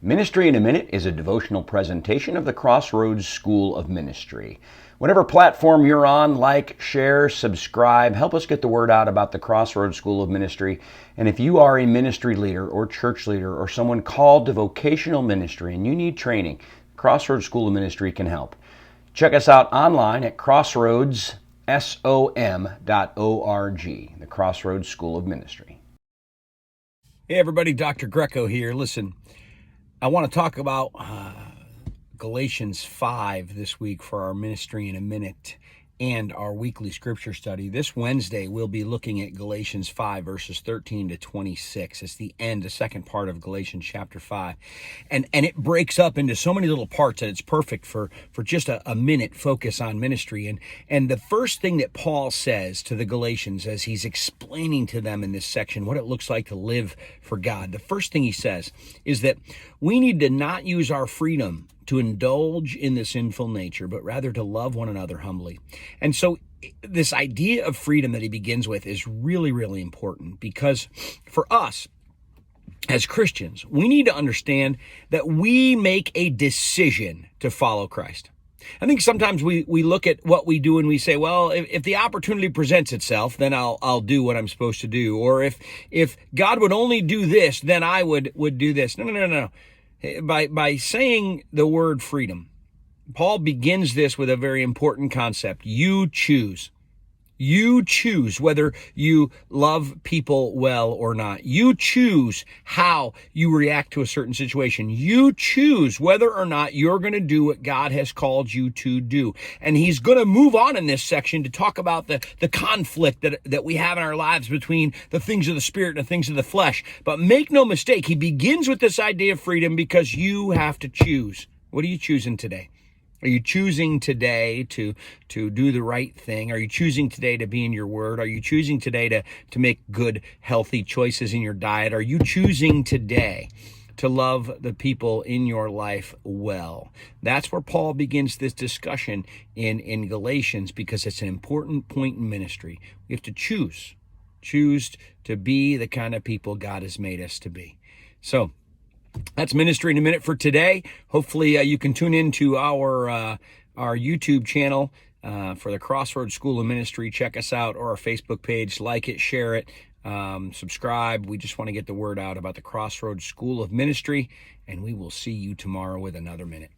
Ministry in a Minute is a devotional presentation of the Crossroads School of Ministry. Whatever platform you're on, like, share, subscribe, help us get the word out about the Crossroads School of Ministry. And if you are a ministry leader or church leader or someone called to vocational ministry and you need training, Crossroads School of Ministry can help. Check us out online at crossroadsom.org, the Crossroads School of Ministry. Hey everybody, Dr. Greco here. Listen, I want to talk about Galatians 5 this week for our Ministry in a Minute and our weekly scripture study. This Wednesday, we'll be looking at Galatians 5, verses 13 to 26. It's the end, the second part of Galatians chapter 5. And it breaks up into so many little parts that it's perfect for just a minute focus on ministry. And the first thing that Paul says to the Galatians as he's explaining to them in this section what it looks like to live for God, the first thing he says is that we need to not use our freedom to indulge in the sinful nature, but rather to love one another humbly. And so this idea of freedom that he begins with is really, really important, because for us as Christians, we need to understand that we make a decision to follow Christ. I think sometimes we look at what we do and we say, well, if the opportunity presents itself, then I'll do what I'm supposed to do. Or if God would only do this, then I would do this. No. By saying the word freedom, Paul begins this with a very important concept. You choose. You choose whether you love people well or not. You choose how you react to a certain situation. You choose whether or not you're going to do what God has called you to do. And he's going to move on in this section to talk about the conflict that we have in our lives between the things of the spirit and the things of the flesh. But make no mistake, he begins with this idea of freedom because you have to choose. What are you choosing today? Are you choosing today to do the right thing? Are you choosing today to be in your word? Are you choosing today to make good, healthy choices in your diet? Are you choosing today to love the people in your life well? That's where Paul begins this discussion in Galatians, because it's an important point in ministry. We have to choose to be the kind of people God has made us to be. So that's Ministry in a Minute for today. Hopefully you can tune into our YouTube channel for the Crossroads School of Ministry. Check us out, or our Facebook page. Like it, share it, subscribe. We just want to get the word out about the Crossroads School of Ministry, and we will see you tomorrow with another minute.